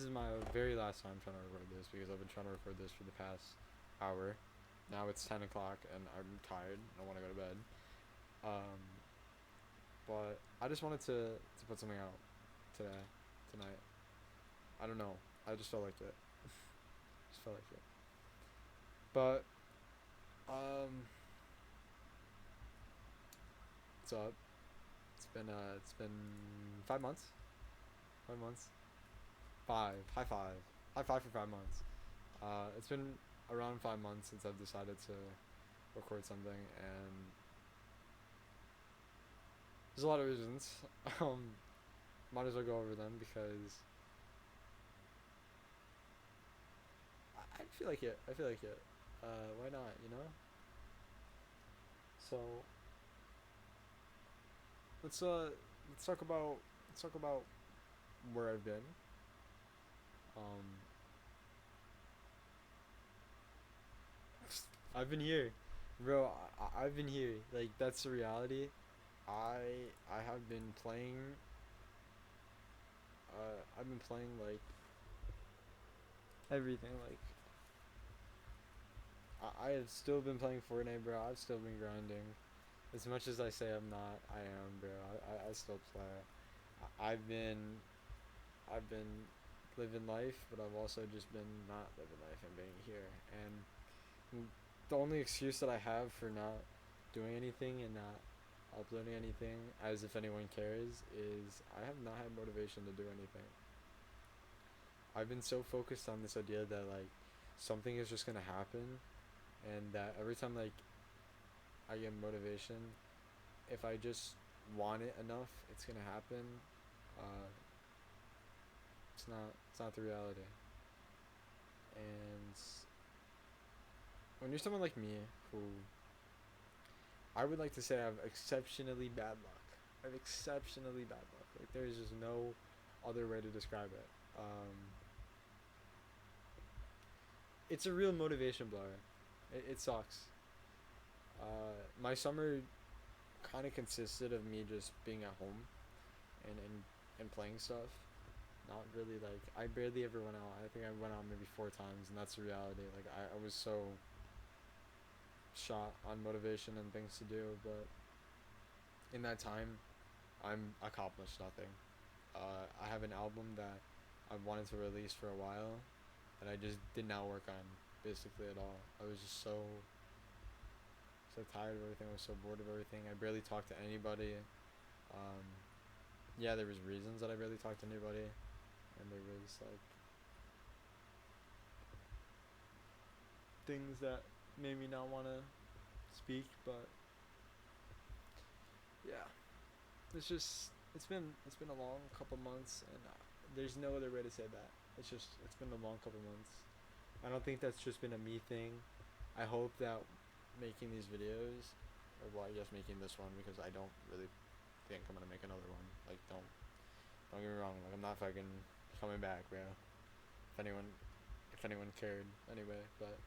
is my very last time trying to record this because I've been trying to record this for the past hour. Now it's 10 o'clock and I'm tired. I want to go to bed. Um, but I just wanted to put something out tonight. I don't know. I just felt like it. Just felt like it. But um, what's up? It's been 5 months. 5 months. Five. High five. High five for 5 months. It's been around 5 months since I've decided to record something, and there's a lot of reasons. Um, Might as well go over them because I feel like it. I feel like it. Why not? You know. So let's uh let's talk about where I've been. Um, I've been here, bro. I've been here. Like that's the reality. I have been playing. I've been playing like everything. Like I have still been playing Fortnite, bro. I've still been grinding. As much as I say I'm not, I am, bro. I still play. I've been living life, but I've also just been not living life and being here. And the only excuse that I have for not doing anything and not uploading anything, as if anyone cares, is I have not had motivation to do anything. I've been so focused on this idea that like something is just gonna happen, and that every time like I get motivation, if I just want it enough, it's gonna happen. Uh, it's not the reality. And when you're someone like me, who I would like to say I have exceptionally bad luck. I have exceptionally bad luck. Like there is just no other way to describe it. It's a real motivation blower. It sucks. My summer kind of consisted of me just being at home and playing stuff. Not really like I barely ever went out. I think I went out maybe 4 times, and that's the reality. Like I was so shot on motivation and things to do, but in that time, I'm accomplished nothing. I have an album that I wanted to release for a while, that I just did not work on basically at all. I was just so tired of everything. I was so bored of everything. I barely talked to anybody. Um, yeah, there was reasons that I barely talked to anybody, and there was like things that made me not want to speak. But yeah, it's been a long couple months, and there's no other way to say that. It's been a long couple months. I don't think that's just been a me thing. I hope that making these videos, or well, I guess making this one because I don't really think I'm gonna make another one. Like don't get me wrong. Like I'm not fucking coming back, bro. If anyone cared anyway, but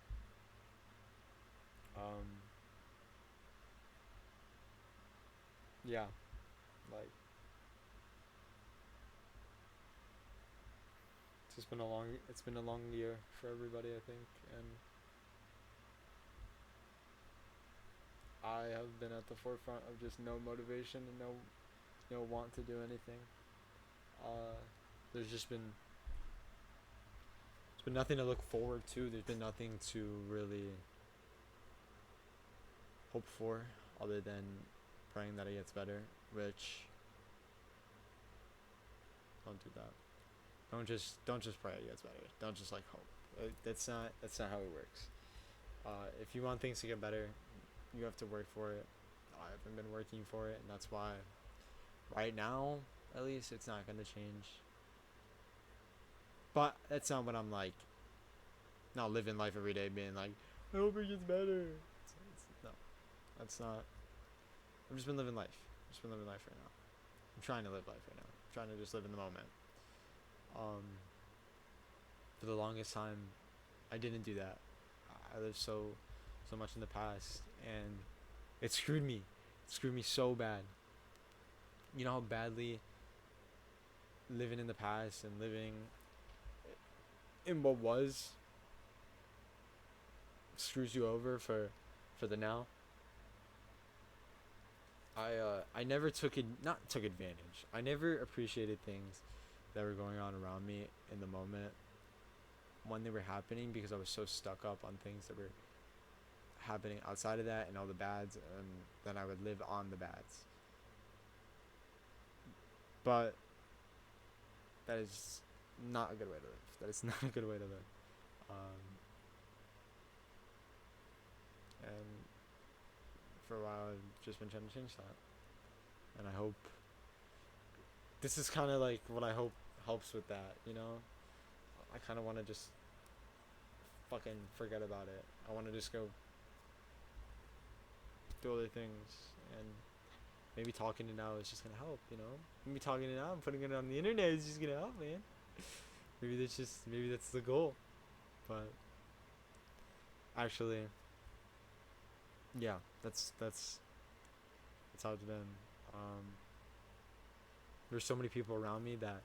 um yeah, like it's been a long year for everybody, I think, and I have been at the forefront of just no motivation and no want to do anything. Uh, there's just been there's been nothing to look forward to. There's been nothing to really hope for other than praying that it gets better. Which don't do that. Don't just pray it gets better. Don't just like hope. That's not how it works. If you want things to get better, you have to work for it. I haven't been working for it, and that's why right now, at least, it's not gonna change. But that's not what I'm like. Not living life every day, being like, I hope it gets better. No, that's not. I've just been living life. I've just been living life right now. I'm trying to live life right now. I'm trying to just live in the moment. Um, for the longest time, I didn't do that. I lived so much in the past, and it screwed me. It screwed me so bad. You know how badly living in the past and living in what was screws you over for the now. I never not took advantage. I never appreciated things that were going on around me in the moment when they were happening, because I was so stuck up on things that were happening outside of that and all the bads, and then I would live on the bads. But that is not a good way to live. That is not a good way to live. And for a while, I've just been trying to change that. And I hope this is kind of like what I hope helps with that, you know? I kind of want to just fucking forget about it. I want to just go do other things, and maybe talking it out is just gonna help, you know? Maybe talking it out and putting it on the internet is just gonna help, man. Maybe that's the goal. But actually, yeah, that's how it's been. Um, there's so many people around me that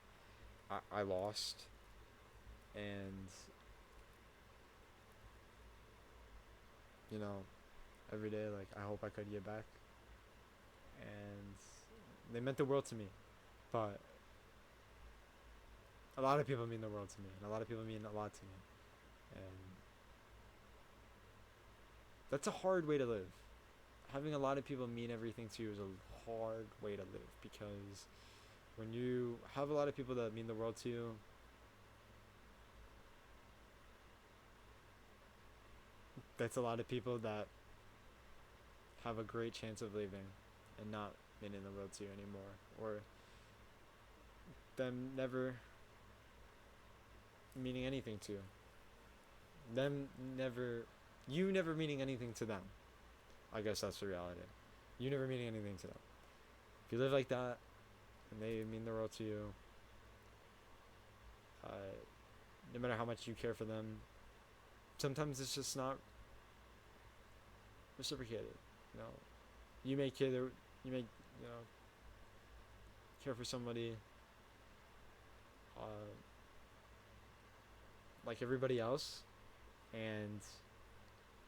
I lost, and you know, every day, like, I hope I could get back, and they meant the world to me. But a lot of people mean the world to me, and a lot of people mean a lot to me, and that's a hard way to live. Having a lot of people mean everything to you is a hard way to live, because when you have a lot of people that mean the world to you, that's a lot of people that have a great chance of leaving and not meaning the world to you anymore, or them never meaning anything to you. Them never, you never meaning anything to them. I guess that's the reality. You never meaning anything to them. If you live like that, and they mean the world to you, no matter how much you care for them, sometimes it's just not reciprocated. You know, you may care, care for somebody, like everybody else, and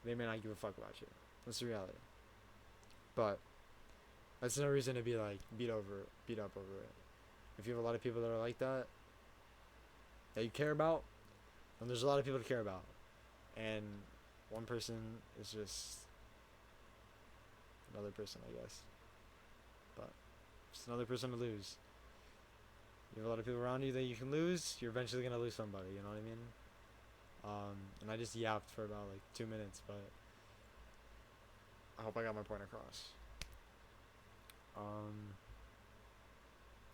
they may not give a fuck about you. That's the reality. But that's no reason to be like beat up over it. If you have a lot of people that are like that you care about, then there's a lot of people to care about, and one person is just another person, I guess. But just another person to lose. You have a lot of people around you that you can lose. You're eventually gonna lose somebody. You know what I mean? And I just yapped for about like 2 minutes, but I hope I got my point across.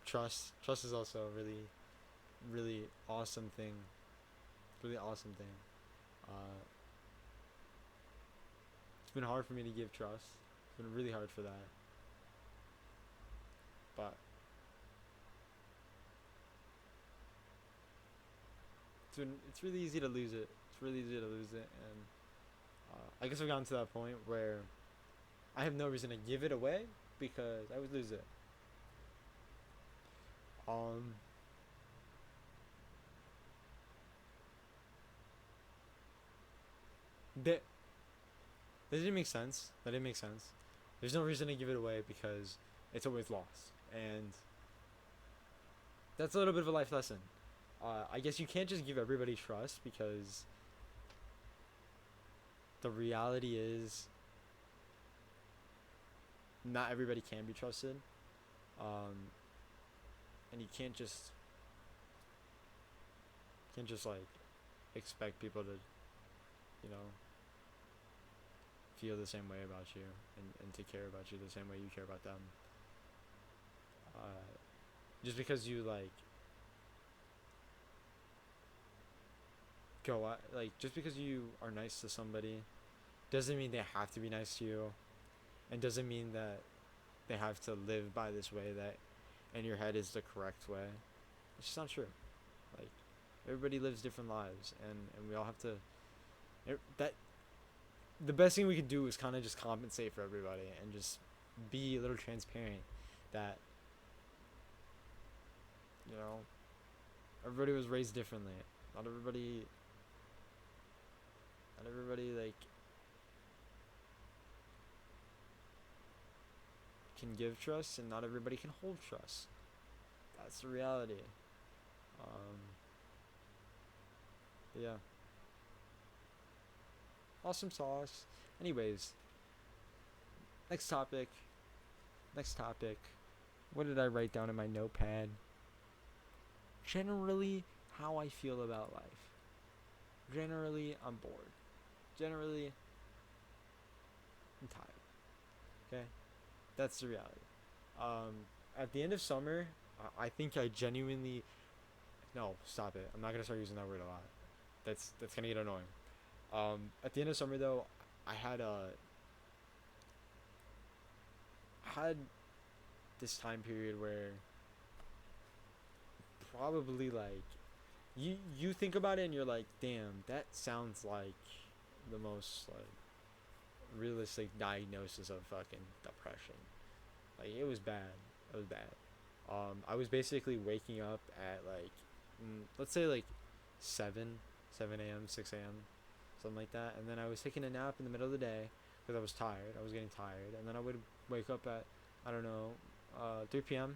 Trust is also a really, really awesome thing. Really awesome thing. It's been hard for me to give trust. It's been really hard for that. But it's really easy to lose it. It's really easy to lose it, and I guess I've gotten to that point where I have no reason to give it away because I would lose it. That didn't make sense. That didn't make sense. There's no reason to give it away because it's always lost, and that's a little bit of a life lesson. I guess you can't just give everybody trust, because the reality is not everybody can be trusted, and you can't just like expect people to, you know, feel the same way about you, and to care about you the same way you care about them. Just because you like go out, like, just because you are nice to somebody doesn't mean they have to be nice to you, and doesn't mean that they have to live by this way that in your head is the correct way. It's just not true. Like, everybody lives different lives, and we all have to, that the best thing we can do is kind of just compensate for everybody and just be a little transparent that, you know, everybody was raised differently. Not everybody Not everybody like can give trust, and not everybody can hold trust. That's the reality. Um, yeah. Awesome sauce. Anyways, next topic. Next topic. What did I write down in my notepad? Generally, how I feel about life. Generally, I'm bored. Generally, I'm tired. Okay? That's the reality. At the end of summer, I think I genuinely. No, stop it. I'm not gonna start using that word a lot. That's gonna get annoying. At the end of summer though, I had this time period where probably like you think about it and you're like, damn, that sounds like the most like realistic diagnosis of fucking depression. Like it was bad. It was bad. I was basically waking up at like, let's say like 7, 7 a.m., 6 a.m., something like that, and then I was taking a nap in the middle of the day because I was tired. I was getting tired, and then I would wake up at, I don't know, 3 p.m.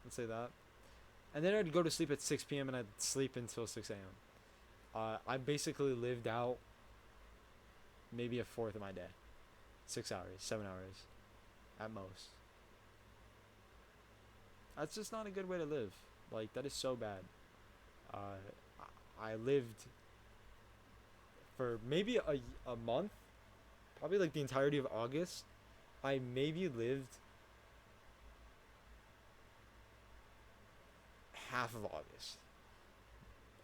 Let's say that, and then I'd go to sleep at 6 p.m. and I'd sleep until 6 a.m. I basically lived out maybe a fourth of my day, 6 hours, 7 hours, at most. That's just not a good way to live. Like that is so bad. Uh, I lived for maybe a month, probably like the entirety of August. I maybe lived half of August.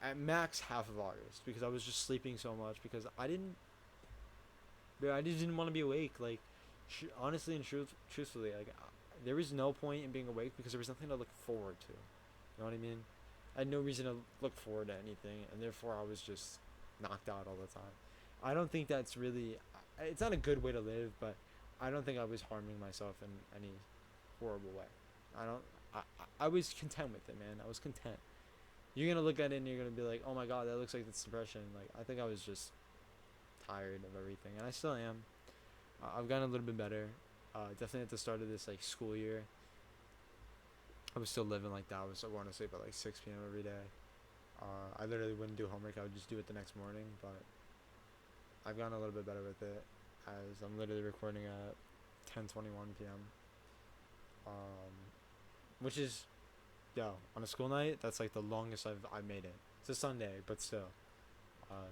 At max half of August because I was just sleeping so much because I just didn't want to be awake. Like, honestly and truthfully, like, there was no point in being awake because there was nothing to look forward to. You know what I mean? I had no reason to look forward to anything, and therefore I was just knocked out all the time. I don't think that's really. It's not a good way to live, but I don't think I was harming myself in any horrible way. I don't. I was content with it, man. I was content. You're gonna look at it and you're gonna be like, oh my god, that looks like it's depression. Like I think I was just tired of everything, and I still am. I've gotten a little bit better. Definitely at the start of this like school year, I was still living like that. I was going to sleep at like 6 p.m. every day. I literally wouldn't do homework. I would just do it the next morning. But I've gotten a little bit better with it, as I'm literally recording at 10:21 p.m. Um, which is, yo, on a school night, that's like the longest I made it. It's a Sunday, but still,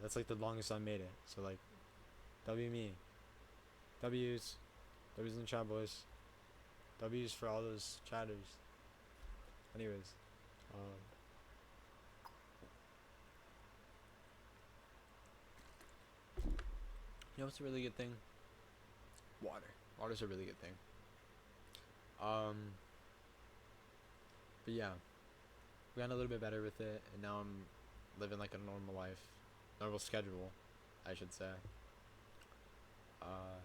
that's like the longest I made it. So like, W me, W's, W's in the chat, boys. W's for all those chatters. Anyways, um, you know what's a really good thing? Water. Water's a really good thing. Um, but yeah, we got a little bit better with it, and now I'm living like a normal life, normal schedule, I should say. Uh,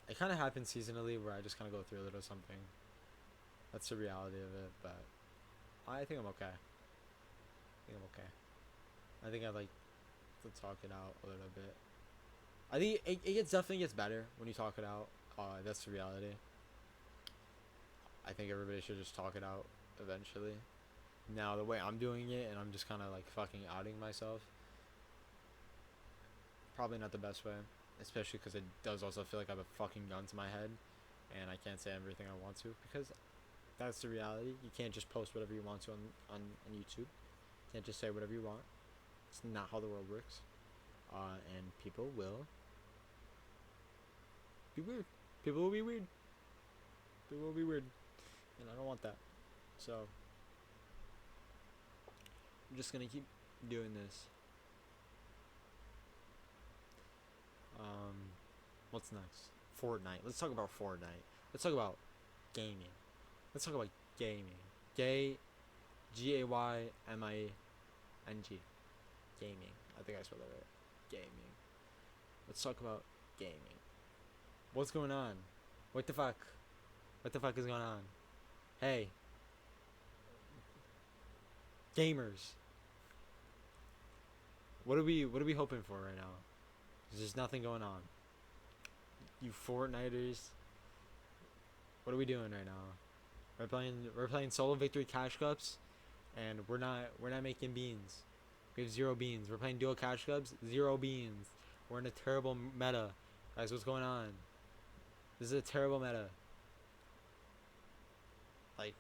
it kind of happens seasonally where I just kind of go through a little something. That's the reality of it, but I think I'm okay. I think I'm okay. I think I like to talk it out a little bit. I think it definitely gets better when you talk it out. That's the reality. I think everybody should just talk it out eventually. Now the way I'm doing it, and I'm just kind of like fucking outing myself, probably not the best way, especially because it does also feel like I have a fucking gun to my head, and I can't say everything I want to because that's the reality. You can't just post whatever you want to on YouTube. You can't just say whatever you want. It's not how the world works. And people will be weird. People will be weird. People will be weird. And I don't want that. So, I'm just gonna keep doing this. What's next? Fortnite. Let's talk about Fortnite. Let's talk about gaming. Let's talk about gaming. Gay, Gayming. Gaming. I think I spelled that right. Gaming. Let's talk about gaming. What's going on? What the fuck? What the fuck is going on? Hey, gamers. What are we hoping for right now? There's just nothing going on. You Fortniters, what are we doing right now? We're playing solo victory cash cups, and we're not making beans. We have 0 beans. We're playing duo cash cups, 0 beans. We're in a terrible meta, guys. What's going on? This is a terrible meta. Like,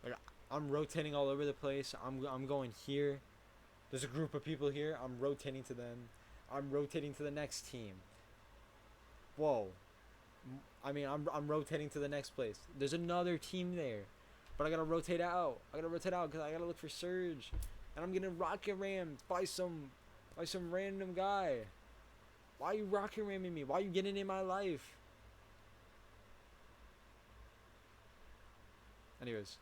like I'm rotating all over the place. I'm going here. There's a group of people here. I'm rotating to them. I'm rotating to the next team. Whoa. I mean, I'm rotating to the next place. There's another team there, but I gotta rotate out. I gotta rotate out because I gotta look for Surge, and I'm getting rocket rammed by some random guy. Why are you rocket ramming me? Why are you getting in my life? Anyways,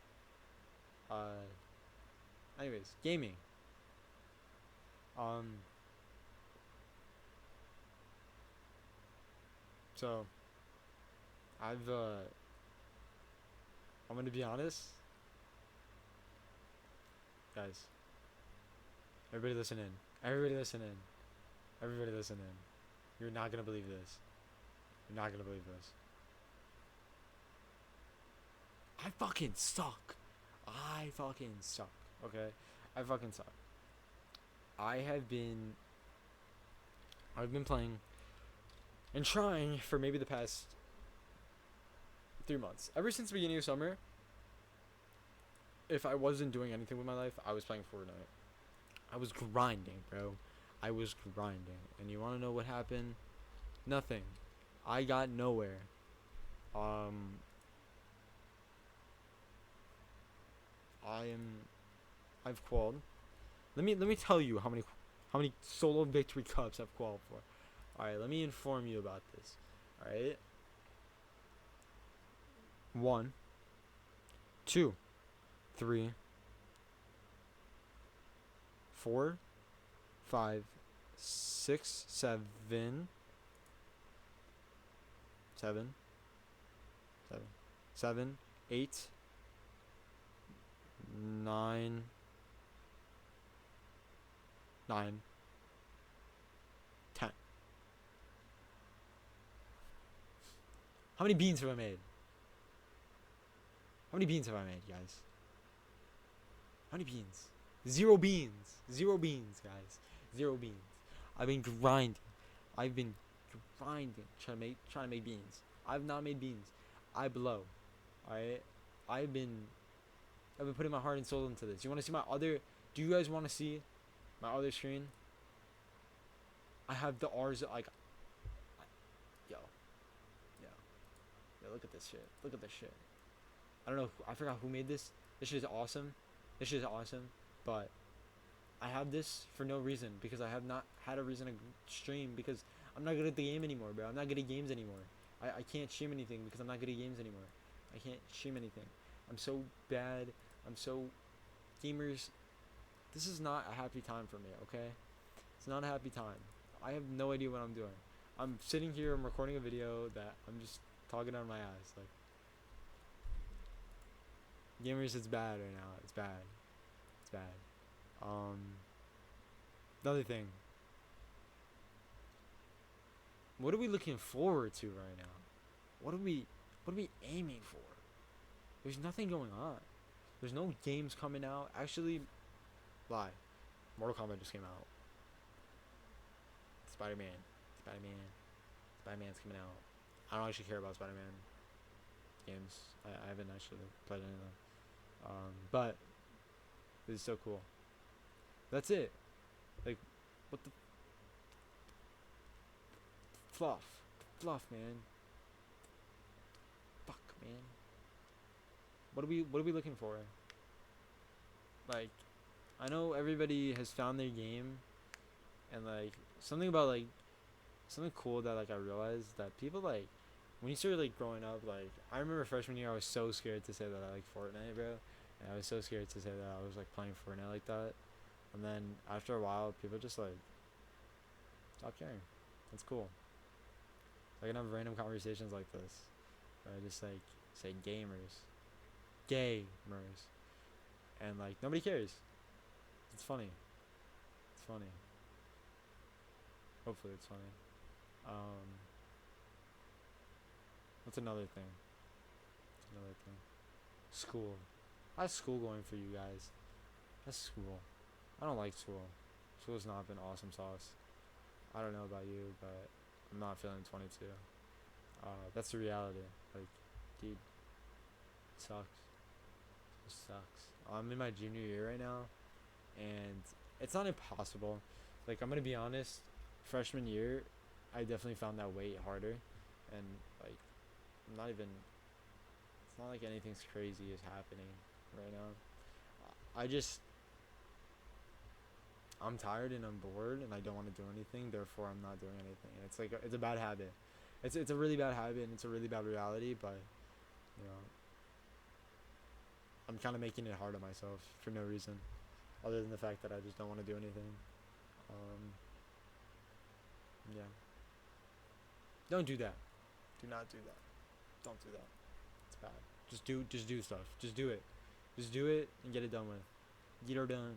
uh, gaming. Um, so I'm gonna be honest, guys. Everybody listen in. Everybody listen in. Everybody listen in. You're not gonna believe this. You're not gonna believe this. I fucking suck. I fucking suck. Okay? I fucking suck. I have been I've been playing and trying for maybe the past 3 months. Ever since the beginning of summer, if I wasn't doing anything with my life, I was playing Fortnite. I was grinding, bro. I was grinding. And you wanna know what happened? Nothing. I got nowhere. Um I've qualled. Let me tell you how many solo victory cups I've qualled for. Alright, let me inform you about this. Alright? 1, 2, 3, 4, 5, 6, 7, 8, 9, 10. How many beans have I made? How many beans have I made, guys? How many beans? 0 beans. 0 beans, guys. 0 beans. I've been grinding. I've been grinding trying to make beans. I've not made beans. I blow. Alright? I've been putting my heart and soul into this. You wanna see my other do you guys wanna see my other screen? I have the R's like yo. Yo, look at this shit. Look at this shit. I don't know. I forgot who made this. This shit is awesome. This shit is awesome. But I have this for no reason because I have not had a reason to stream because I'm not good at the game anymore, bro. I'm not good at games anymore. I can't stream anything because I'm not good at games anymore. I can't stream anything. I'm so bad. I'm so gamers. This is not a happy time for me. Okay, it's not a happy time. I have no idea what I'm doing. I'm sitting here. I'm recording a video that I'm just talking out of my ass. Like gamers, it's bad right now. It's bad. It's bad. Another thing. What are we looking forward to right now? What are we aiming for? There's nothing going on. There's no games coming out. Actually, lie. Mortal Kombat just came out. Spider-Man's coming out. I don't actually care about Spider-Man games. I haven't actually played any of them. But this is so cool. That's it. Like, what the fluff, man. Fuck, man. What are we looking for? Like, I know everybody has found their game, and like something cool that like I realized that people like when you start like growing up, like I remember freshman year I was so scared to say that I like Fortnite, bro. And I was so scared to say that I was like playing Fortnite like that. And then after a while, people just like stop caring. That's cool. I can have random conversations like this, where I just like say gamers, and like nobody cares. It's funny. It's funny. Hopefully it's funny. Um, what's another thing? What's another thing? School. How's school going for you guys? How's school? I don't like school. School's not been awesome sauce. I don't know about you, but I'm not feeling 22. That's the reality. Like, dude, it sucks. It sucks. I'm in my junior year right now, and it's not impossible. Like, I'm gonna be honest, freshman year, I definitely found that way harder, and like, I'm not even. It's not like anything's crazy is happening right now. I just I'm tired and I'm bored and I don't want to do anything. Therefore, I'm not doing anything. And it's like it's a bad habit. It's a really bad habit and it's a really bad reality. But you know, I'm kind of making it hard on myself for no reason, other than the fact that I just don't want to do anything. Um, yeah. Don't do that. Do not do that. Don't do that. It's bad. Just do stuff. Just do it. Just do it and get it done with. Get her done.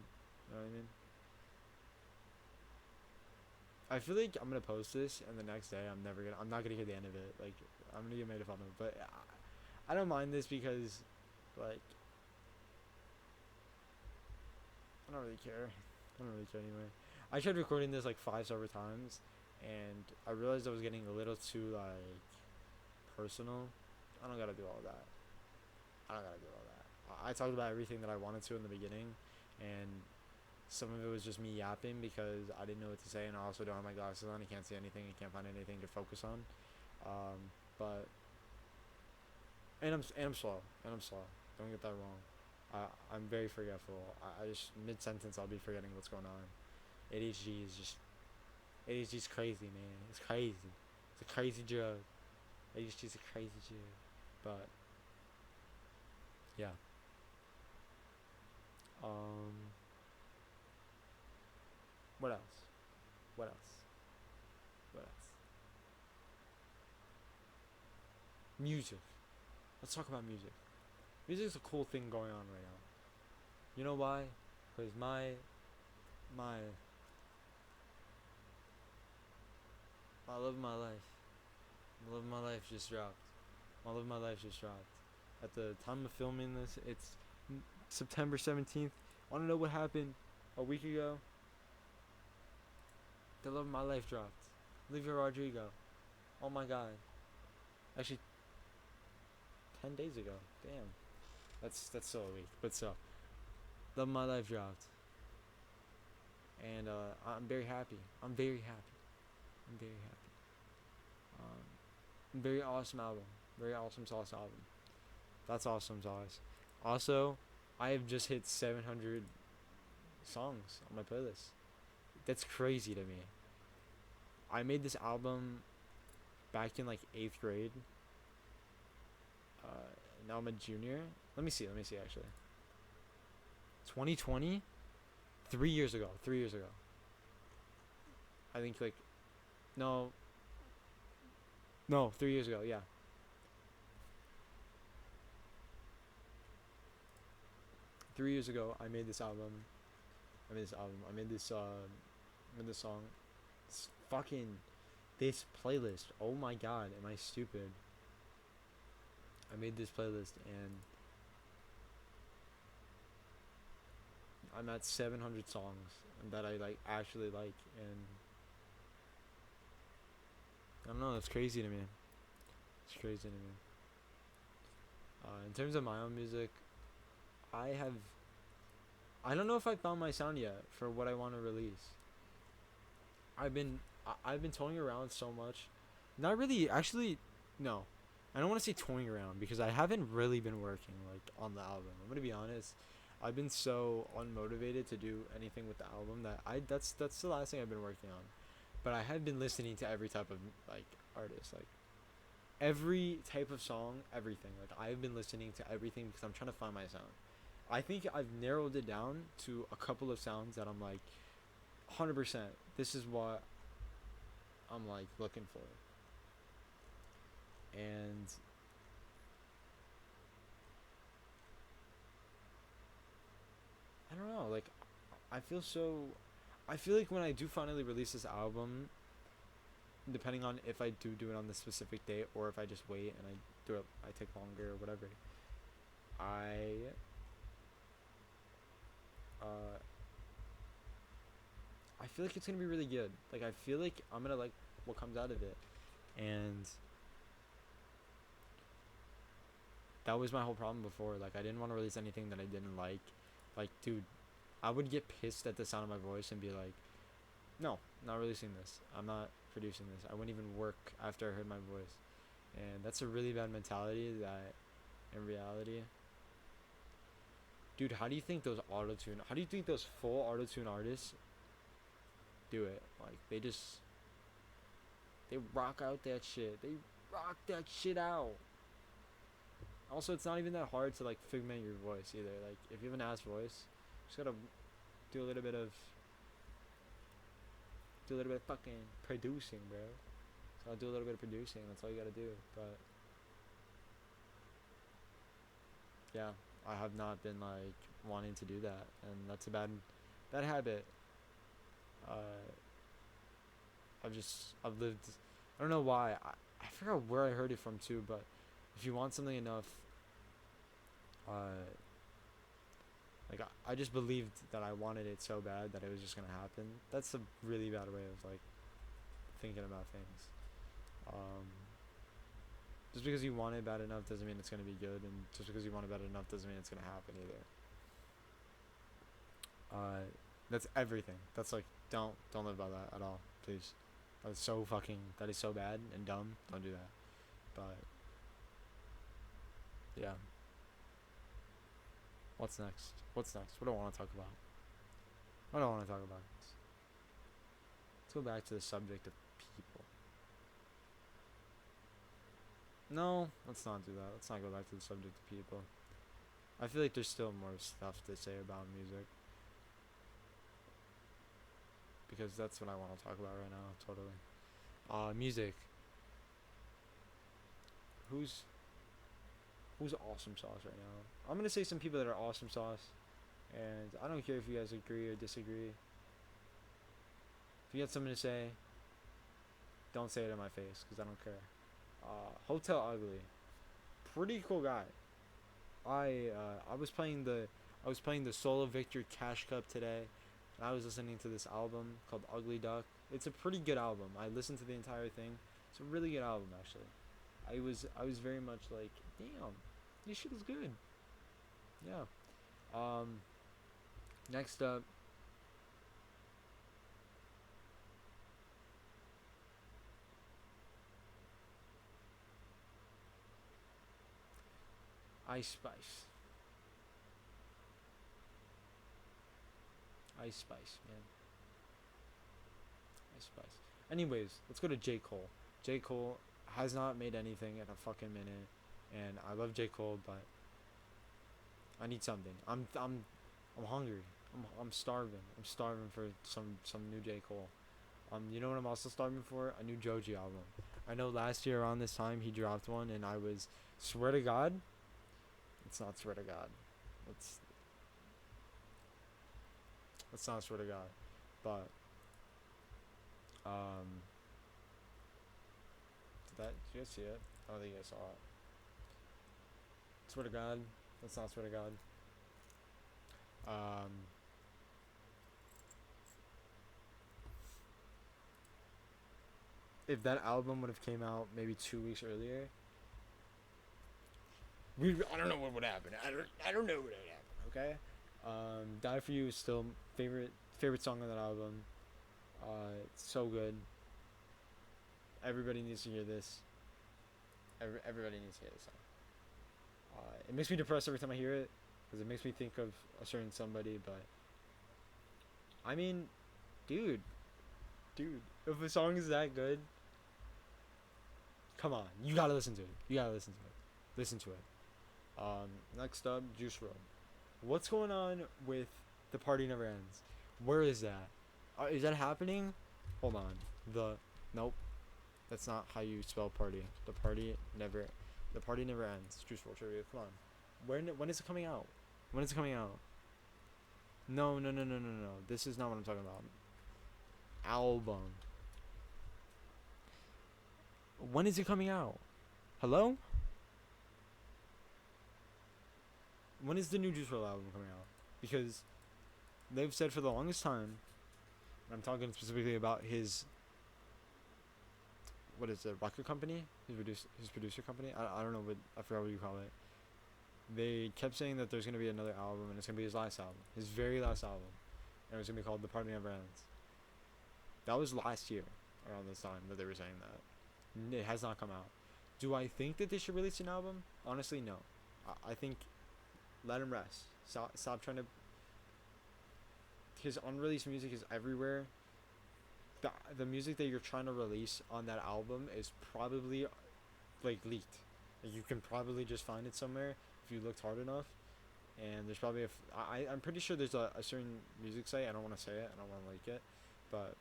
You know what I mean? I feel like I'm gonna post this, and the next day I'm not gonna hear the end of it. Like I'm gonna get made fun of, but I don't mind this because, like, I don't really care. I don't really care anyway. I tried recording this like 5 separate times, and I realized I was getting a little too like personal. I don't gotta do all that. I don't gotta do all that. I talked about everything that I wanted to in the beginning, and some of it was just me yapping because I didn't know what to say, and I also don't have my glasses on. I can't see anything. I can't find anything to focus on. But and I'm slow. And I'm slow. Don't get that wrong. I'm very forgetful. I just mid sentence I'll be forgetting what's going on. ADHD is just ADHD is crazy, man. It's crazy. It's a crazy drug. ADHD is a crazy drug. But yeah. Um. What else? What else? What else? Music. Let's talk about music. Music's a cool thing going on right now. You know why? Because my my love of my life, my love of my life just dropped. My love of my life just dropped. At the time of filming this, it's September 17th. Want to know what happened a week ago? The love of my life dropped. Olivia Rodrigo. Oh my god. Actually, 10 days ago. Damn. That's still a week, but still. Love of my life dropped, and I'm very happy. I'm very happy. I'm very happy. Very awesome album. Very awesome sauce album. That's awesome sauce. Also, I have just hit 700 songs on my playlist. That's crazy to me. I made this album back in like 8th grade. Now I'm a junior. Let me see. Let me see. Actually, 2020, 3 years ago. 3 years ago. I think like no, no, 3 years ago. Yeah, 3 years ago. I made this album. I made this album. I made this. I made this song. It's fucking this playlist. Oh my god, am I stupid? I made this playlist and I'm at 700 songs that I like actually like, and I don't know. That's crazy to me. It's crazy to me. In terms of my own music, I have. I don't know if I found my sound yet for what I want to release. I've been toying around so much. Not really, actually, no. I don't want to say toying around because I haven't really been working like on the album. I'm gonna be honest. I've been so unmotivated to do anything with the album that that's the last thing I've been working on. But I have been listening to every type of like artist, like every type of song, everything. Like I've been listening to everything because I'm trying to find my sound. I think I've narrowed it down to a couple of sounds that I'm like 100%. This is what I'm like looking for. And I don't know, like I feel so I feel like when I do finally release this album, depending on if I do it on the specific date or if I just wait and I take longer or whatever. I uh I feel like it's gonna be really good. Like I feel like I'm gonna like what comes out of it, and that was my whole problem before. Like I didn't want to release anything that I didn't like. Like dude, I would get pissed at the sound of my voice and be like, no, not releasing this. I'm not producing this. I wouldn't even work after I heard my voice, and that's a really bad mentality. That in reality, dude, how do you think those auto tune? How do you think those full auto tune artists do it? Like they rock out that shit. They rock that shit out. Also, it's not even that hard to like figment your voice either. Like if you have an ass voice, you just gotta do a little bit of fucking producing, bro. So I'll do a little bit of producing. That's all you gotta do. But yeah, I have not been like wanting to do that, and that's a bad habit. Uh, I've lived. I don't know why. I forgot where I heard it from too. But if you want something enough, uh, like I just believed that I wanted it so bad that it was just gonna happen. That's a really bad way of like thinking about things. Um, just because you want it bad enough doesn't mean it's gonna be good, and just because you want it bad enough doesn't mean it's gonna happen either. That's everything. That's like don't live by that at all, please. That is so bad and dumb. Don't do that. But yeah, what's next? What's next? What do I want to talk about? What do I want to talk about? Let's go back to the subject of people. No, let's not do that. Let's not go back to the subject of people. I feel like there's still more stuff to say about music. Because that's what I want to talk about right now, totally. Music. Who's awesome sauce right now? I'm gonna say some people that are awesome sauce, and I don't care if you guys agree or disagree. If you got something to say, don't say it in my face, because I don't care. Hotel Ugly, pretty cool guy. I was playing the Solo Victor Cash Cup today, and I was listening to this album called Ugly Duck. It's a pretty good album. I listened to the entire thing. It's a really good album actually. I was very much like, damn, this shit is good. Yeah. Um. Next up, Ice Spice. Ice Spice, man. Ice Spice. Anyways, let's go to J Cole. J Cole has not made anything in a fucking minute, and I love J Cole, but I need something. I'm hungry. I'm starving. I'm starving for some new J Cole. You know what I'm also starving for? A new Joji album. I know last year around this time he dropped one, and I was, swear to God, it's not swear to God. It's not swear to God, but um, did you guys see it? I don't think you guys saw it. Swear to God, that's not swear to God. Um, if that album would have came out maybe 2 weeks earlier, I don't know what would happen. I don't know what would happen. Okay. Die for You is still favorite song on that album. It's so good. Everybody needs to hear this. Everybody needs to hear this song. It makes me depressed every time I hear it because it makes me think of a certain somebody. But I mean, dude, if a song is that good, come on, you gotta listen to it. You gotta listen to it. Listen to it. Next up, Juice WRLD. What's going on with The Party Never Ends? Where is that? Is that happening? Hold on. Nope. That's not how you spell party. The party never ends. Juice WRLD trivia. Come on. When is it coming out? When is it coming out? No. This is not what I'm talking about. Album. When is it coming out? Hello? When is the new Juice WRLD album coming out? Because they've said for the longest time, and I'm talking specifically about his, what is it, record company? His producer company? I don't know what, I forgot what you call it. They kept saying that there's going to be another album, and it's going to be his last album. His very last album. And it was going to be called The Party Never Ends. That was last year, around this time, that they were saying that. It has not come out. Do I think that they should release an album? Honestly, no. I think let him rest. Stop trying to. His unreleased music is everywhere. The music that you're trying to release on that album is probably like leaked. Like, you can probably just find it somewhere if you looked hard enough. And there's probably I'm pretty sure there's a certain music site. I don't want to say it. I don't want to like it, but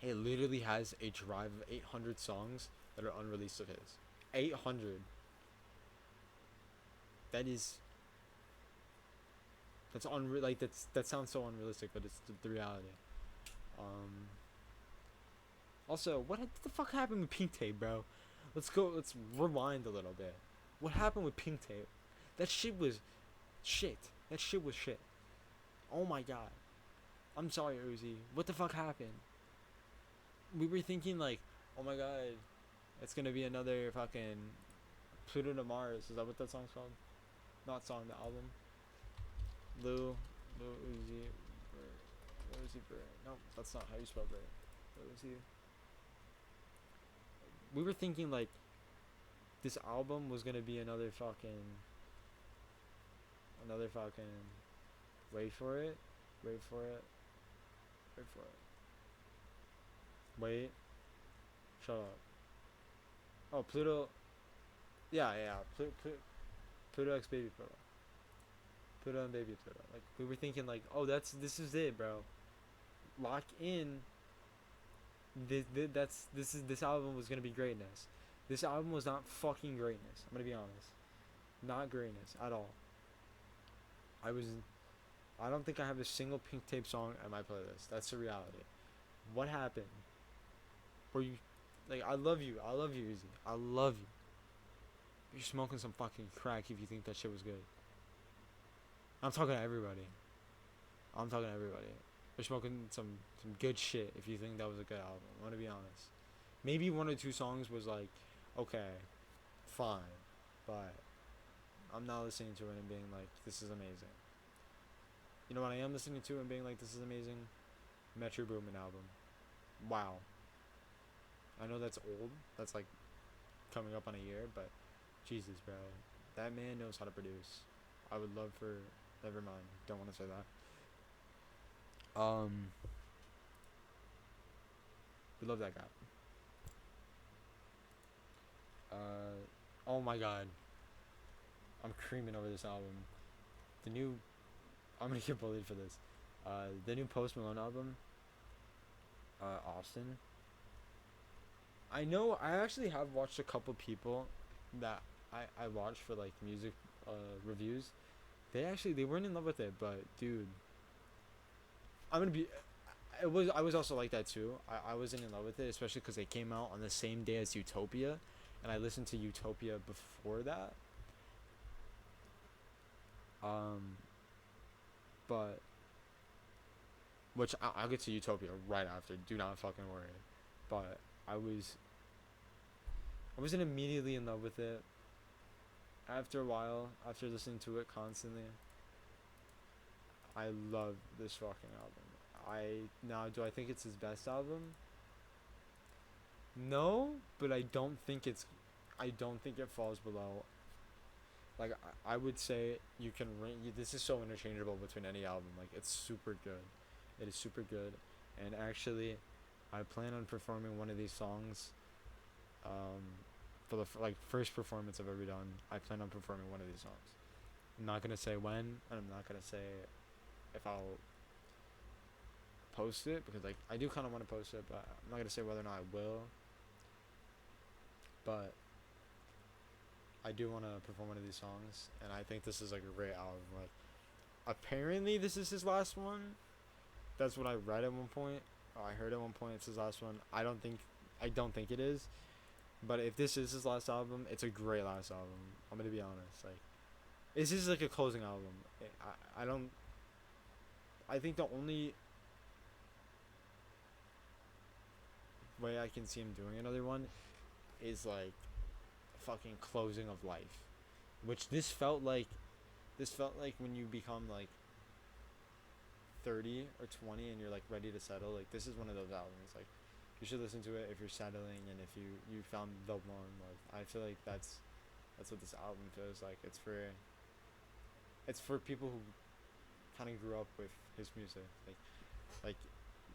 it literally has a drive of 800 songs that are unreleased of his. 800. That is. That sounds so unrealistic, but it's the reality. Also, what the fuck happened with Pink Tape, bro? Let's rewind a little bit. What happened with Pink Tape? That shit was shit. That shit was shit. Oh my god. I'm sorry, Uzi. What the fuck happened? We were thinking like, oh my god, it's gonna be another fucking Pluto to Mars. Is that what that song's called? Not song, the album. Lil Uzi Vert. No, that's not how you spell Vert. Lil Uzi. We were thinking like this album was gonna be another fucking wait for it. Wait. Shut up. Oh, Pluto. Yeah. Pluto X Baby Pluto. Pluto and Baby Pluto. Like, we were thinking like, oh, this is it, bro. Lock in. This album was gonna be greatness. This album was not fucking greatness. I'm gonna be honest. Not greatness at all. I don't think I have a single Pink Tape song on my playlist. That's the reality. What happened? Were you, like, I love you, Uzi. I love you. You're smoking some fucking crack if you think that shit was good. I'm talking to everybody. You're smoking some good shit if you think that was a good album. I'm gonna be honest. Maybe one or two songs was like, okay, fine, but I'm not listening to it and being like, this is amazing. You know what I am listening to and being like, this is amazing? Metro Boomin album. Wow. I know that's old. That's like coming up on a year, but Jesus, bro. That man knows how to produce. I would love for. Never mind. Don't want to say that. We love that guy. Oh my god. I'm creaming over this album. The new. I'm gonna get bullied for this. The new Post Malone album. Austin. I know. I actually have watched a couple people that I watched for like music reviews. They weren't in love with it, but dude, I'm gonna be. I was also like that too. I wasn't in love with it, especially because it came out on the same day as Utopia, and I listened to Utopia before that. But which I'll get to Utopia right after. Do not fucking worry. But I wasn't immediately in love with it. After a while, after listening to it constantly, I love this fucking album. Do I think it's his best album? No, but I don't think it falls below. Like, I would say you can rank. This is so interchangeable between any album. Like, it's super good. It is super good, and actually, I plan on performing one of these songs. For the first performance I've ever done, I plan on performing one of these songs. I'm not gonna say when, and I'm not gonna say if I'll post it, because like I do kind of want to post it, but I'm not gonna say whether or not I will. But I do want to perform one of these songs, and I think this is like a great album. Like, apparently this is his last one. That's what I read at one point. Or I heard at one point it's his last one. I don't think it is. But if this is his last album, it's a great last album. I'm gonna be honest. Like, this is like a closing album. I don't. I think the only way I can see him doing another one is like fucking closing of life, which this felt like. This felt like when you become like 30 or 20 and you're like ready to settle. Like, this is one of those albums. Like, you should listen to it if you're settling and if you found the one. Like, I feel like that's what this album feels like. It's for people who kind of grew up with his music. Like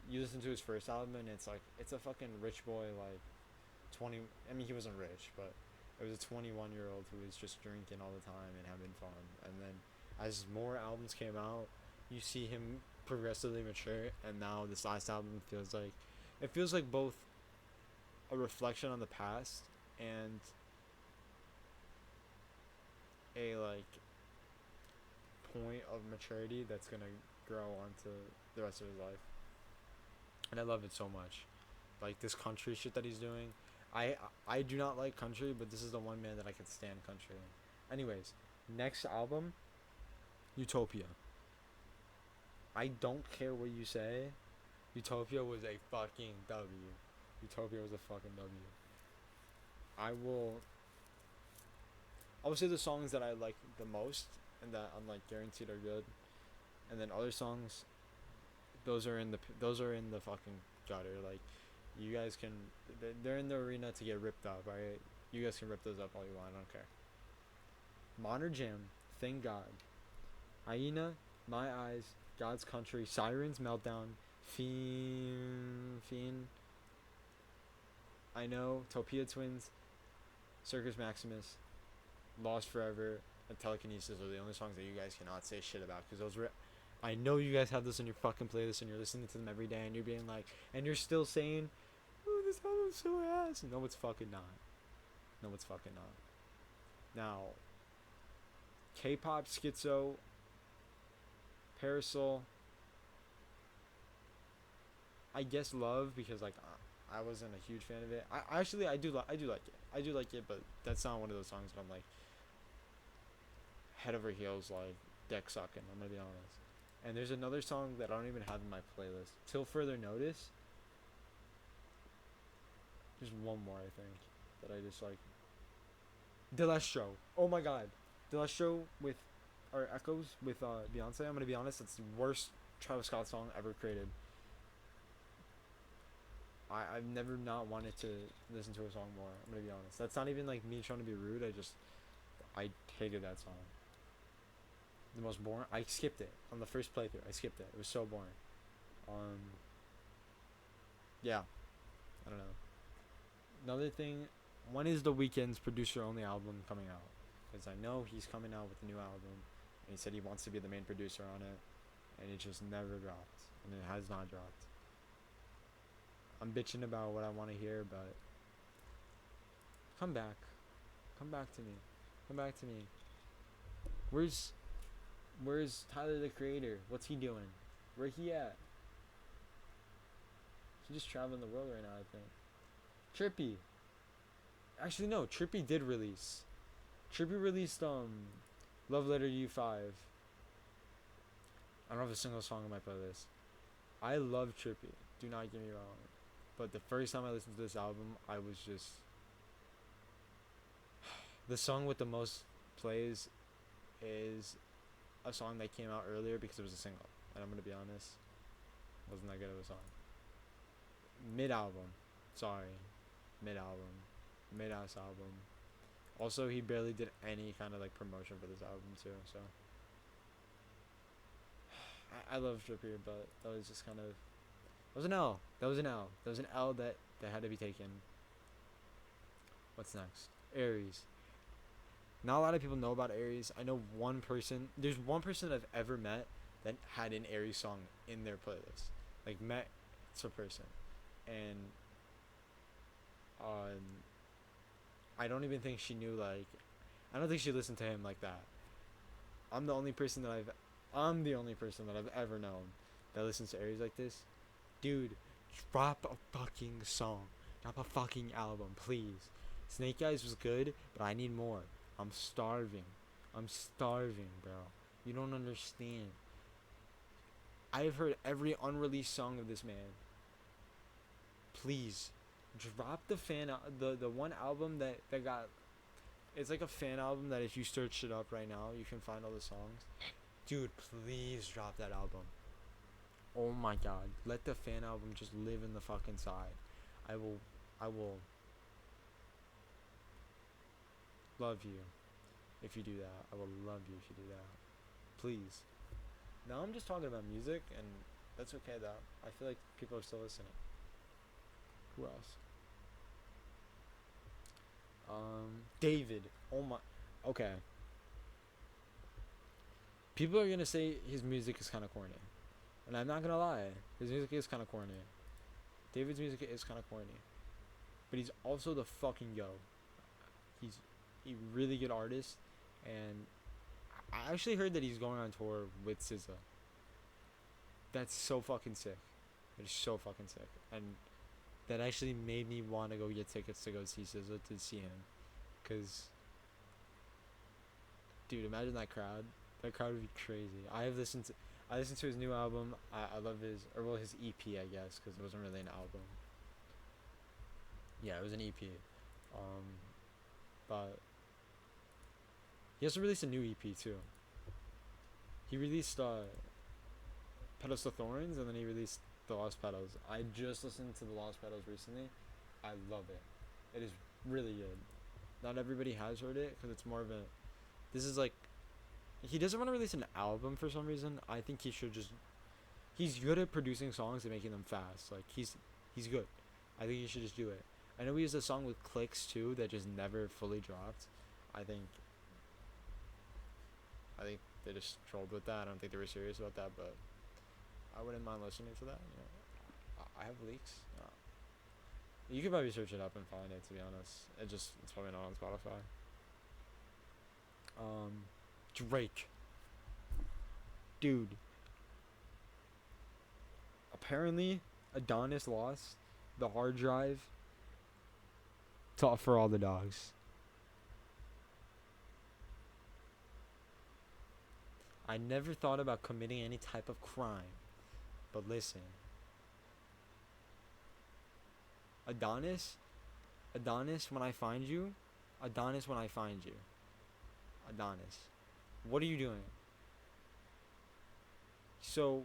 you listen to his first album and it's like it's a fucking rich boy, like 20. I mean, he wasn't rich, but it was a 21-year-old who was just drinking all the time and having fun. And then as more albums came out, you see him progressively mature. And now this last album feels like both a reflection on the past and a like point of maturity that's gonna grow onto the rest of his life. And I love it so much. Like, this country shit that he's doing. I I do not like country, but this is the one man that I can stand country. Anyways, next album, Utopia. I don't care what you say. Utopia was a fucking W. Utopia was a fucking W. I will I will say the songs that I like the most and that I'm like guaranteed are good, and then other songs, those are in the fucking gutter. Like, you guys can, they're in the arena to get ripped up. Alright, you guys can rip those up all you want. I don't care. Monter Jam, Thank God, Hyena, My Eyes, God's Country, Sirens, Meltdown, Fiend, I Know, Topia Twins, Circus Maximus, Lost Forever, and Telekinesis are the only songs that you guys cannot say shit about, because those were. I know you guys have this in your fucking playlist and you're listening to them every day and you're being like, and you're still saying, "Oh, this album's so ass." No, it's fucking not. No, it's fucking not. Now, K-pop, Schizo, Parasol. I guess Love, because like I wasn't a huge fan of it. I actually I do like it. I do like it, but that's not one of those songs that I'm like head over heels like deck sucking. I'm gonna be honest. And there's another song that I don't even have in my playlist. Till Further Notice. There's one more I think that I just like. Delestro. Oh my god. Delestro with or Echoes with Beyonce. I'm gonna be honest, it's the worst Travis Scott song ever created. I've never not wanted to listen to a song more. I'm gonna be honest. That's not even like me trying to be rude. I hated that song. The most boring. I skipped it on the first playthrough. I skipped it. It was so boring. Um. Yeah. I don't know. Another thing. When is The Weeknd's producer only album coming out? Because I know he's coming out with a new album, and he said he wants to be the main producer on it, and it just never dropped, and it has not dropped. I'm bitching about what I want to hear, but come back. Come back to me. Come back to me. Where's Tyler the Creator? What's he doing? Where he at? He's just traveling the world right now, I think. Trippy. Actually no, Trippy did release. Trippy released Love Letter U5. I don't have a single song on my playlist. I love Trippy. Do not get me wrong. But the first time I listened to this album, I was just the song with the most plays is a song that came out earlier because it was a single. And I'm gonna be honest, wasn't that good of a song. Mid album. Sorry. Mid album. Mid ass album. Also, he barely did any kind of like promotion for this album too, so I love Trippy, but that was just kind of that was an L. That was an L. That was an L that had to be taken. What's next? Aries. Not a lot of people know about Aries. I know one person. There's one person that I've ever met that had an Aries song in their playlist. Like, met a person, and I don't even think she knew. Like, I don't think she listened to him like that. I'm the only person that I've ever known that listens to Aries like this. Dude, drop a fucking song. Drop a fucking album, please. Snake Eyes was good, but I need more. I'm starving. I'm starving, bro. You don't understand. I've heard every unreleased song of this man. Please, drop the the one album that got. It's like a fan album that if you search it up right now, you can find all the songs. Dude, please drop that album. Oh my god, let the fan album just live in the fucking side. I will love you if you do that. I will love you if you do that. Please. Now I'm just talking about music, and that's okay though. I feel like people are still listening. Who else? David. Oh my. Okay. People are gonna say his music is kind of corny, and I'm not gonna lie. His music is kind of corny. David's music is kind of corny, but he's also the fucking yo. He's a really good artist, and I actually heard that he's going on tour with SZA. That's so fucking sick. It's so fucking sick, and that actually made me want to go get tickets to go see SZA to see him, cause dude, imagine that crowd. That crowd would be crazy. I listened to his new album. I love his EP, I guess, because it wasn't really an album. Yeah, it was an EP. Um, but he also released a new EP too. He released Petals to Thorns, and then he released The Lost Petals. I just listened to The Lost Petals recently. I love it. It is really good. Not everybody has heard it because it's more of a. This is like. He doesn't want to release an album for some reason. I think he should just. He's good at producing songs and making them fast. Like he's good. I think he should just do it. I know he has a song with Clicks too that just never fully dropped. I think they just trolled with that. I don't think they were serious about that, but I wouldn't mind listening to that. You know, I have leaks. You could probably search it up and find it. To be honest, it's probably not on Spotify. Drake, dude. Apparently, Adonis lost the hard drive for all the dogs. I never thought about committing any type of crime, but listen, Adonis, when I find you, Adonis, when I find you, Adonis, what are you doing? So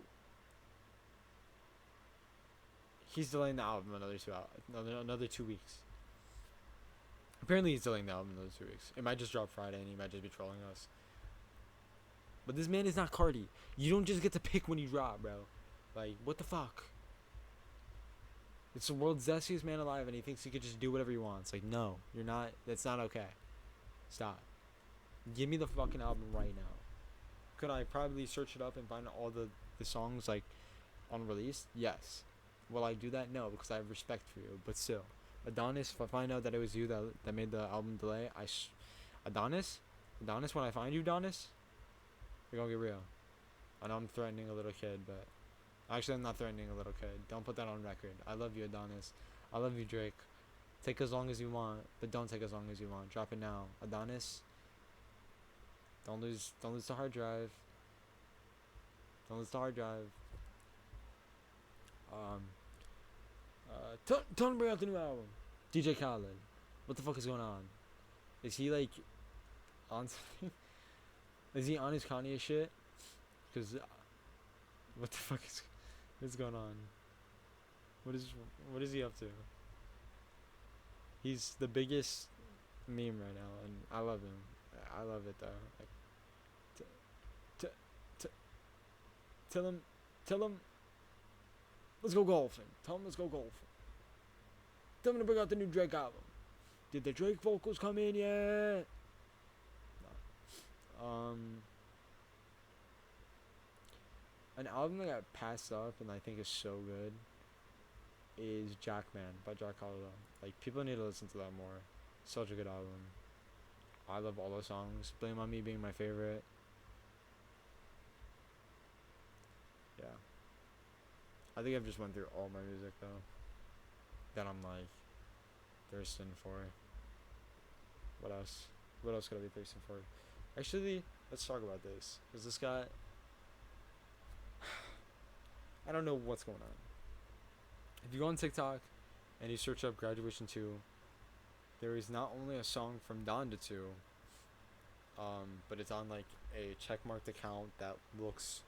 he's delaying the album another 2 weeks. Apparently he's delaying the album another 2 weeks. It might just drop Friday, and he might just be trolling us. But this man is not Cardi. You don't just get to pick when you drop, bro. Like, what the fuck? It's the world's zestiest man alive, and he thinks he could just do whatever he wants. Like, no, you're not. That's not okay. Stop. Give me the fucking album right now. Could I probably search it up and find all the songs, like, unreleased? Yes. Will I do that? No, because I have respect for you. But still. Adonis, if I find out that it was you that made the album delay, Adonis, when I find you, Adonis, we're gonna get real. I know I'm threatening a little kid, but actually I'm not threatening a little kid. Don't put that on record. I love you, Adonis. I love you, Drake. Take as long as you want, but don't take as long as you want. Drop it now, Adonis. Don't lose the hard drive. Don't lose the hard drive. Tell him to bring out the new album. DJ Khaled. What the fuck is going on? Is he like on something? Is he on his Kanye shit? Cause what the fuck is going on? What is he up to? He's the biggest meme right now, and I love him. I love it though. Like, tell him, let's go golfing. Tell him let's go golfing. Tell him to bring out the new Drake album. Did the Drake vocals come in yet? No. An album that got passed up and I think is so good is Jackman by Jack Harlow. Like, people need to listen to that more. Such a good album. I love all the songs. Blame on Me being my favorite. Yeah. I think I've just went through all my music though that I'm like thirsting for. What else? What else could I be thirsting for? Actually, let's talk about this. Cause this guy, I don't know what's going on. If you go on TikTok and you search up Graduation 2, there is not only a song from Donda 2, but it's on like a checkmarked account that looks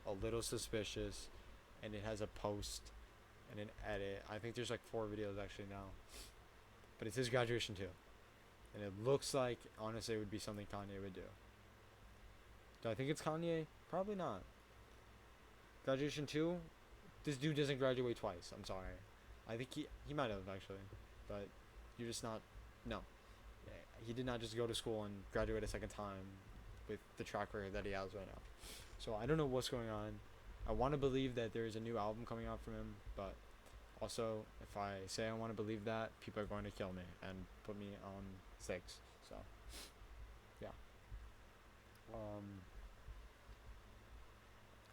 a little suspicious, and it has a post and an edit. I think there's like 4 videos actually now, but it says Graduation 2, and it looks like honestly it would be something Kanye would do. Do I think it's Kanye? Probably not. Graduation 2, this dude doesn't graduate twice. I'm sorry. I think he might have actually, but you're just not. No, he did not just go to school and graduate a second time with the track record that he has right now. So I don't know what's going on. I want to believe that there is a new album coming out from him, but also if I say I want to believe that, people are going to kill me and put me on stakes. So yeah.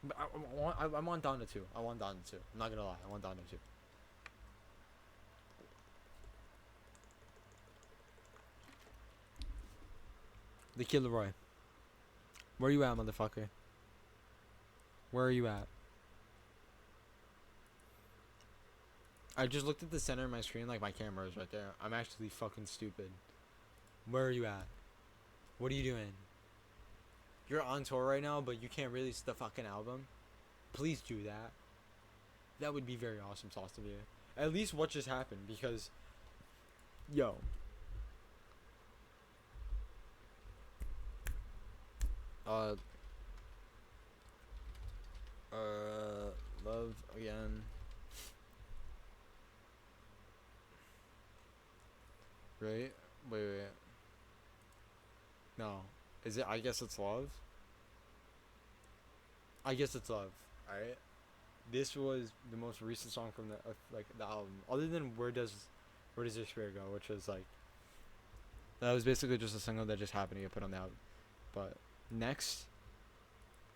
But I want Donda too. I want Donda too. I'm not gonna lie. I want Donda too. The Kid Leroy. Where you at, motherfucker? Where are you at? I just looked at the center of my screen like my camera is right there. I'm actually fucking stupid. Where are you at? What are you doing? You're on tour right now, but you can't release the fucking album. Please do that. That would be very awesome sauce of you. At least what just happened, because yo. Uh Love again. Right? Wait. No. Is it? I guess it's love. I guess it's love. Alright? This was the most recent song from the the album. Other than Where Does Your Spirit Go, which was like that was basically just a single that just happened to get put on the album. But next,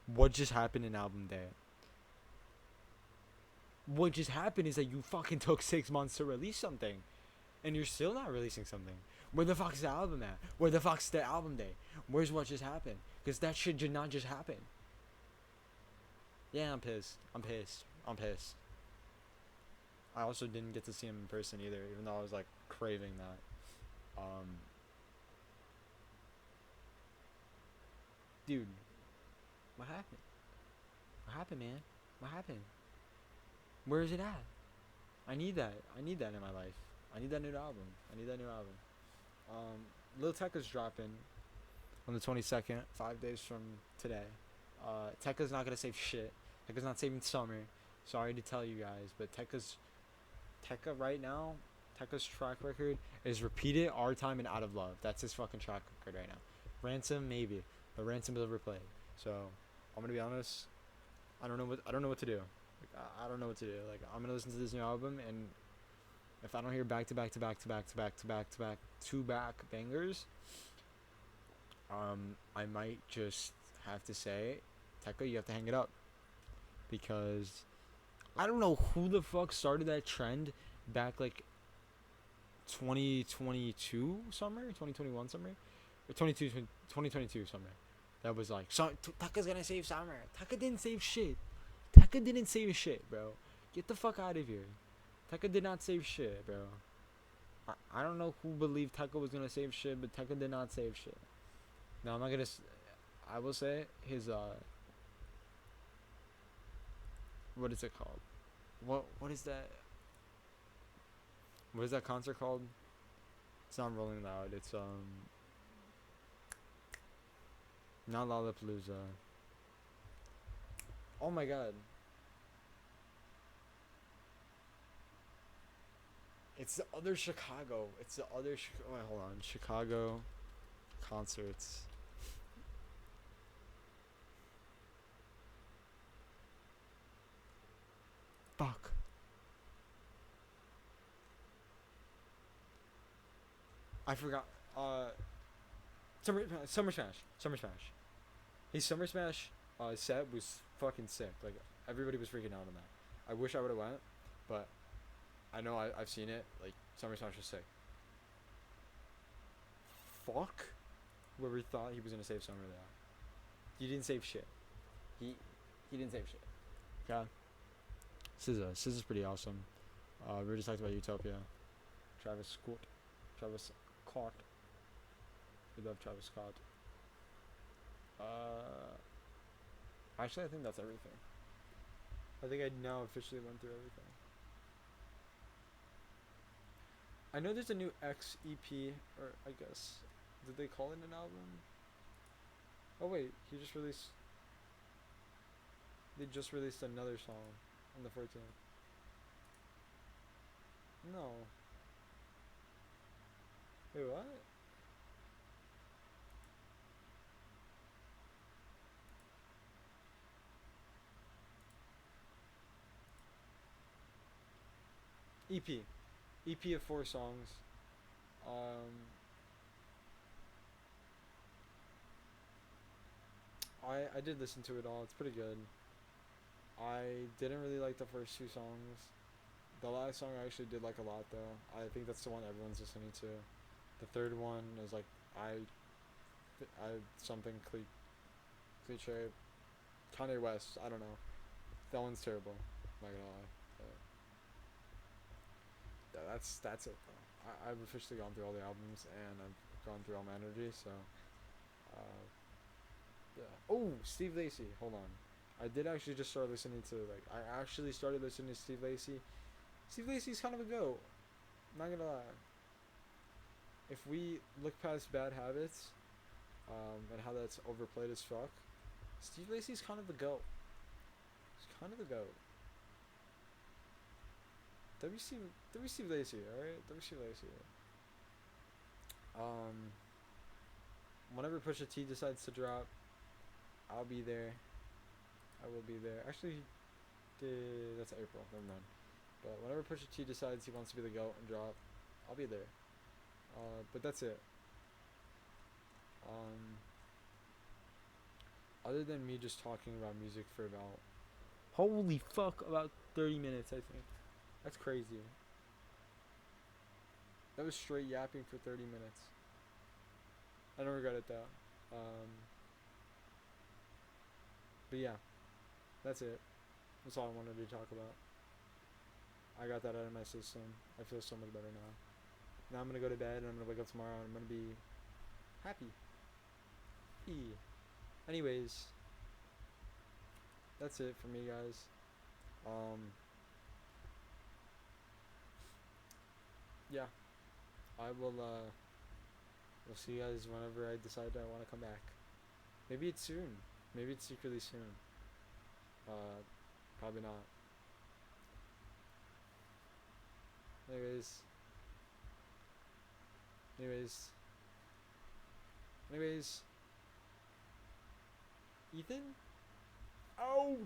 what just happened in album day? What just happened is that you fucking took 6 months to release something, and you're still not releasing something. Where the fuck's the album at? Where the fuck's the album day? Where's what just happened? Because that shit did not just happen. Yeah, I'm pissed. I'm pissed. I'm pissed. I also didn't get to see him in person either, even though I was like craving that. Dude, what happened? What happened, man? What happened? Where is it at? I need that. I need that in my life. I need that new album. I need that new album. Lil Tecca's dropping on the 22nd, 5 days from today. Tekka's not gonna save shit. Tekka's not saving summer. Sorry to tell you guys, but Tekka right now, Tekka's track record is Repeat It, Our Time, and Out of Love. That's his fucking track record right now. Ransom maybe, but Ransom is overplayed. So I'm gonna be honest. I don't know what to do. Like, I don't know what to do. Like I'm gonna listen to this new album, and if I don't hear back bangers, I might just have to say, Tekka, you have to hang it up, because I don't know who the fuck started that trend back like 2022 summer, 2021 summer, or 2022 summer. That was like, so Tekka's gonna save summer. Tekka didn't save shit. Tekka didn't save shit, bro. Get the fuck out of here. Tekka did not save shit, bro. I don't know who believed Tekka was gonna save shit, but Tekka did not save shit. Now I'm not gonna. I will say his what is it called? What is that? What is that concert called? It's not Rolling Loud. It's not Lollapalooza. Oh my god. It's the other Chicago. It's the other. Wait, hold on. Chicago concerts. Fuck. I forgot. Summer Smash. His Summer Smash set was fucking sick. Like everybody was freaking out on that. I wish I would have went, but I know I've seen it. Like Summer Smash was sick. fuck? Whoever thought he was gonna save Summer there. He didn't save shit. He didn't save shit. Yeah. SZA's pretty awesome. We already talked about Utopia. Travis Scott. We love Travis Scott. Actually, I think that's everything. I think I now officially went through everything. I know there's a new X EP, or I guess, did they call it an album? Oh wait, they just released another song on the 14th. No. Wait, what? EP. EP of 4 songs. I did listen to it all. It's pretty good. I didn't really like the first 2 songs. The last song I actually did like a lot though. I think that's the one everyone's listening to. The third one is like I something cliche. Kanye West. I don't know. That one's terrible. Not gonna lie. But yeah, that's it though. I've officially gone through all the albums and I've gone through all my energy. So yeah. Oh, Steve Lacy. Hold on. I did actually just start listening to I actually started listening to Steve Lacy. Steve Lacy's kind of a goat. Not gonna lie. If we look past Bad Habits, and how that's overplayed as fuck, Steve Lacy's kind of the goat. He's kind of the goat. WC Lacy, alright? WC Lacy. Whenever Pusha T decides to drop, I'll be there. I will be there. Actually, that's April. Never mind. But whenever Pusha T decides he wants to be the GOAT and drop, I'll be there. But that's it. Other than me just talking about music for about, holy fuck, about 30 minutes, I think. That's crazy. That was straight yapping for 30 minutes. I don't regret it though. But yeah, that's it. That's all I wanted to talk about. I got that out of my system. I feel so much better now. Now I'm gonna go to bed and I'm gonna wake up tomorrow and I'm gonna be happy. Anyways, that's it for me, guys. Yeah, I will. We'll see you guys whenever I decide I want to come back. Maybe it's soon. Maybe it's secretly soon. Probably not. Anyways. Ethan? Out!